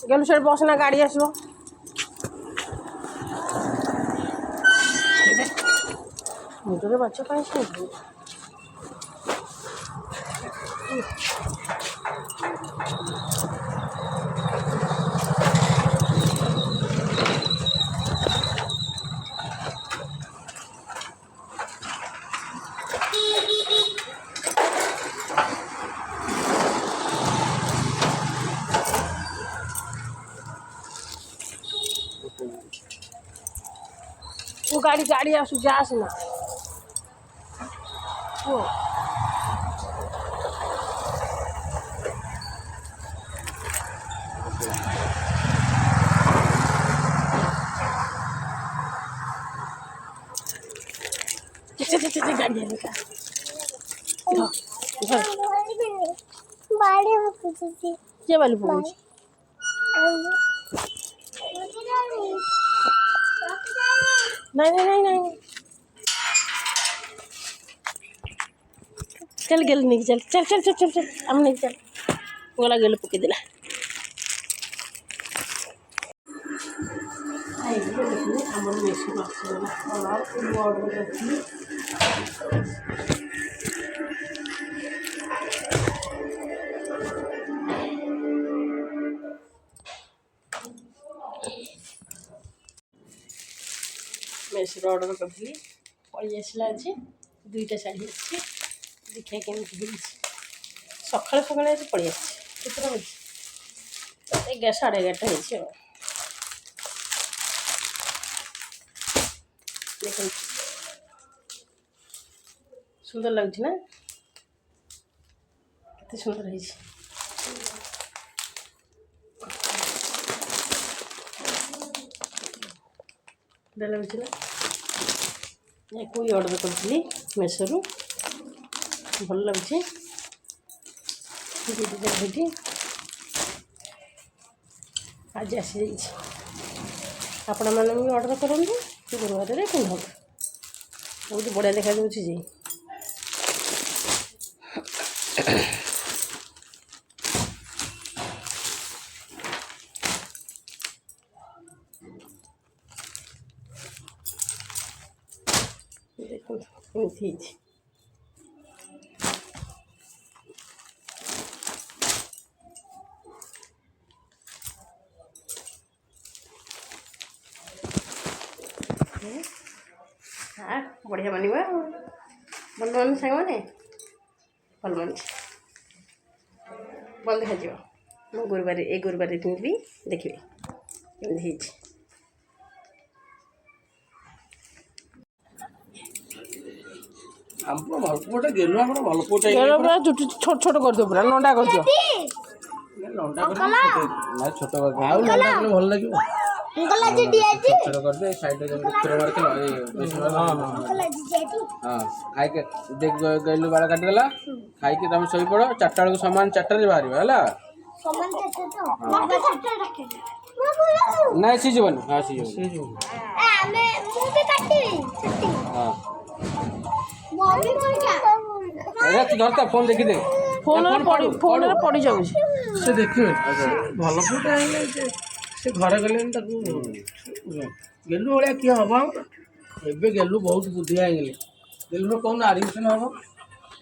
गेलु से बस ना गाड़ी आसो मुझे बच्चे कहीं से वो गाड़ी आसु जास ना वो गाड़ी है क्या वाली पहुंच नहीं चल गेल नहीं चल चल चल चल चल चल हम नहीं चल गोला गेल पके दिला ଆମର ବେଶୀ ମାଛ ଅର୍ଡ଼ର କରିଥିଲି मेसर ऑर्डर करी पड़ी आसला आज दुईटा शाढ़ी अच्छी देखिए केमी सका सका पड़ी आसता बजे 11:30 हो देख सुंदर लगुच ना कितने सुंदर है लगुच ना कोई ऑर्डर करी मेसो भल लगुच आज आसी आपण मैंने भी ऑर्डर करूँ गुरुवार पिंध बहुत बढ़िया देखा जी देखो हाँ बढ़िया बनवा भल मान सांग मैंने भल मान बंद देखा गुरुवार ए गुरुवार पिंधि देखिए कमी छोट छोट कर दो पूरा लंडा कर दियो छोट भल लगे छोट कर दे साइड रे कुकुर मार के हां खाई के देख गैलू बाड़ा काट देला खाई के तुम सोई पड़ो 4टा बेला समान 4टा रे बाहर हैला समान 4टा तो मोटे 4टा रखे नहीं सी जीवन हां सी जीवन ए मैं मुंह पे काटी हां मम्मी कोन क्या अरे तू धरता फोन देखि दे फोन रे पड़ी जाउ से देखियो भल फोटो आइले से घर गले गेलु भलिया किए हम एबे गेलु बहुत बुद्धि आइले गेलु कौन एडमिशन हम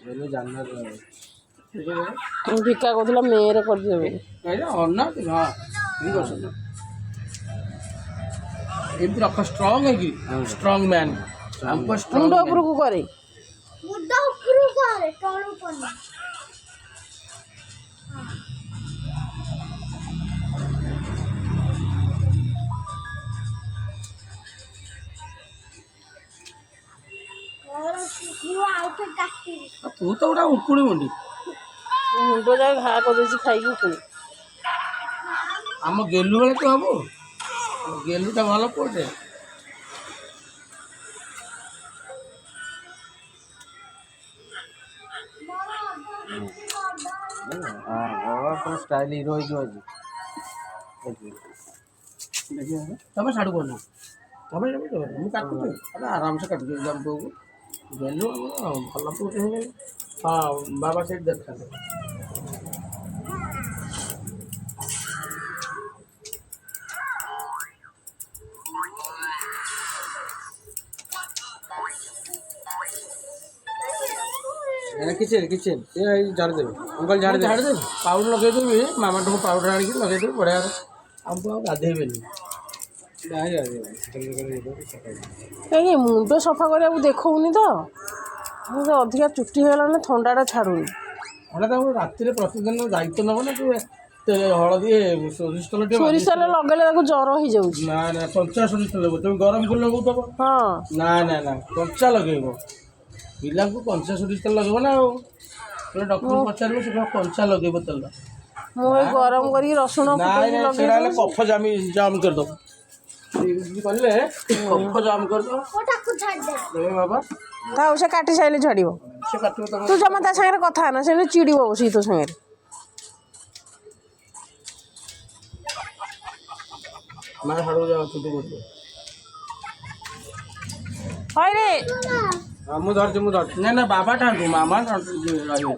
गेलु जानना भिका कहला मेरे कर देबे कहला अन्ना हां ठीक है एम रख स्ट्रांग है कि स्ट्रांग मैन हमको स्ट्रांग मुंडा ऊपर को करे मुंडा ऊपर को करे टोन ऊपर तू तो गोटा उकुणी मुंडी मुंड जा घा कर दे खाई उकुणी आम गेलु बेले तो हम गेलुटा भल पुटे स्टाइल हीरो तुम साड़ू कौन तुम मुझे आराम से काटू जम को गेलु भल पुटे हाँ बाबा से देखा किचन किचन ये झाड़ देवे अंकल झाड़ दे पाउडर लगेदेवी मामा तुम पाउडर आनिक लगेदेवी बढ़िया आमको आ गाधेबेनि କାହିଁକି ମୁଣ୍ଡ ସଫା କରିବାକୁ ଦେଖଉନି ତ ମୁଁ ତ ଅଧିକା ଚୁଟି ହେଇଗଲାଣି ଥଣ୍ଡାଟା ଛାଡ଼ୁନି। ହଠାତ୍ ତାକୁ ରାତିରେ ପ୍ରତିଦିନ ଦାୟିତ୍ୱ ନେବ ନା ତୁ ହଳଦୀ ସୋରିଷ ତେଲ ଟିକେ ସୋରିଷ ତେଲ ଲଗେଇଲେ ତାକୁ ଜ୍ୱର ହେଇଯାଉଛି। ନା ନା କଞ୍ଚା ସୋରିଷ ତେଲ ଲଗେଇବ ତମେ ଗରମ କରି ଲଗଉଥିବ ହଁ ନା ନା ନା କଞ୍ଚା ଲଗେଇବ ପିଲାଙ୍କୁ କଞ୍ଚା ସୋରିଷ ତେଲ ଲଗେଇବ ନା ଆଉ ଡକ୍ଟର ପଚାରିବ ସେ କଞ୍ଚା ଲଗେଇବ ତେଲ ମୁଁ ଏଇ ଗରମ କରିକି ରସୁଣ ଫୁଟେଇକି ସେଇଟା ହେଲେ ଲଗେଇ କଫ ଜାମ୍ କରିଦେବ କଲେ କଫ ଜାମ୍ କରିଦେବ ওটাକୁ ছাড় দে ବାବା ଥାଉ ସେ କାଟି ସାଇଲେ ଛାଡ଼ିବ। ସେ କାଟିବ ତମ ତୁ ଜମା ତା ସାଙ୍ଗରେ କଥା ନା ସେ ଚିଡ଼ିବ ବସିକି ତୋ ସାଙ୍ଗରେ। ମା ହାଡ଼ୁ ଯାଅ ଛୁଟି କରିବ ହଇରେ ମୁଁ ଧରିଛି ନା ନା ବାବା ଠାରୁ ମାମା ରହିବେ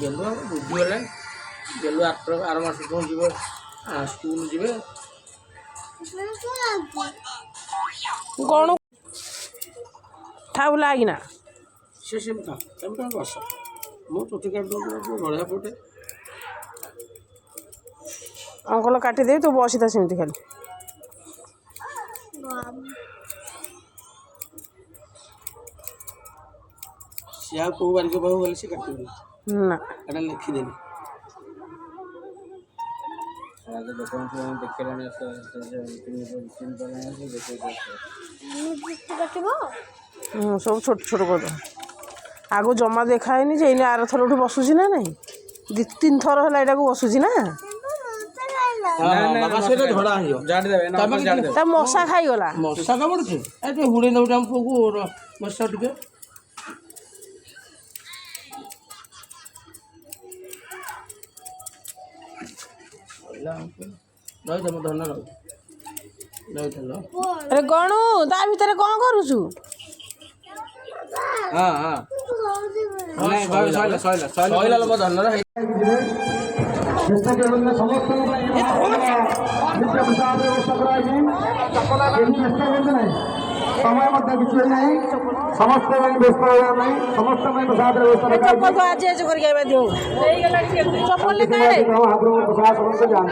ଗେଲୁ ବୁଝିଗଲେ ଗେଲୁ ଆର ମାସ କ'ଣ ଯିବ ସ୍କୁଲ ଯିବେ କ'ଣ ଥାଉ ଲାଗିନା ସେ ସେମିତି ତମେ କ'ଣ ବସ ମୁଁ ଚୁଟି କାଟିଦେଉଛି ବଢ଼ିଆ ପଟେ ଅଙ୍କଲ କାଟିଦେବି ତୁ ବସିଥା ସେମିତି ଖାଲି। ସିଏ ଆଉ କେଉଁ ବାରିକ ପାଖକୁ ଗଲେ ସେ କାଟିବେନି ନା ଏଇଟା ଲେଖିଦେଲି ଲୋକଙ୍କୁ ଦେଖେଇଲାଣି কাটিব ସବୁ ଛୋଟ ଛୋଟ କରିଦେବ ଆଗକୁ ଜମା ଦେଖାହେଇନି ଯେ ଏଇନେ ଆର ଥରଠୁ ବସୁଛି ନା ନାଇଁ 2-3 ଥର ହେଲା ଏଇଟାକୁ ବସୁଛି ନା ତା ମଶା ଖାଇଗଲା ମଶା କାମୁଡୁଛି ଏ ଟିକେ ହୁଡ଼େଇ ଦେଉଛି ଆମ ପୁଅକୁ ମଶା ଟିକେ ରହିଥା ମୋ ଧନ ରହିଥିଲ ଆରେ ଗଣୁ ତା ଭିତରେ କ'ଣ କରୁଛୁ? ହଁ ହଁ ସଇଲା ମୋ ଧନର समय मध्य किसी नहीं समस्त व्यस्त हो नहीं समस्त प्रसाद व्यवस्था ଚପଲ ତ ଆଜି ଆଜି କରିକି ଆଇବା ଦିଅ ଚପଲ କାଳେ प्रसाद समस्त जान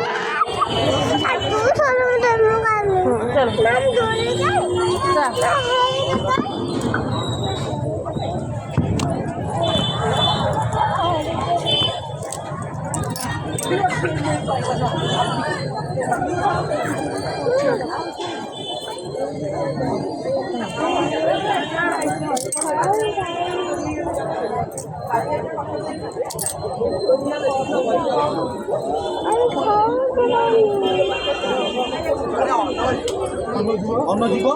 অন্য দিব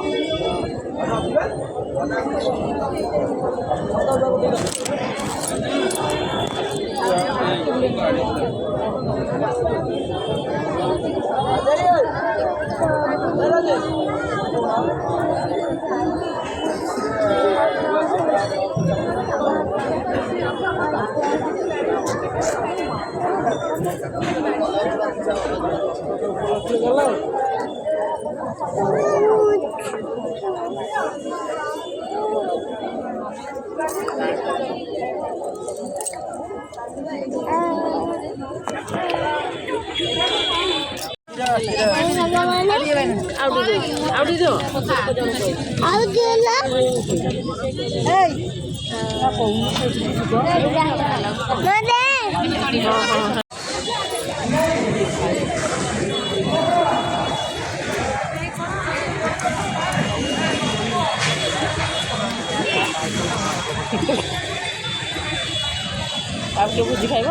ଆଉ କିଏ ଭୋଜି ଖାଇବ?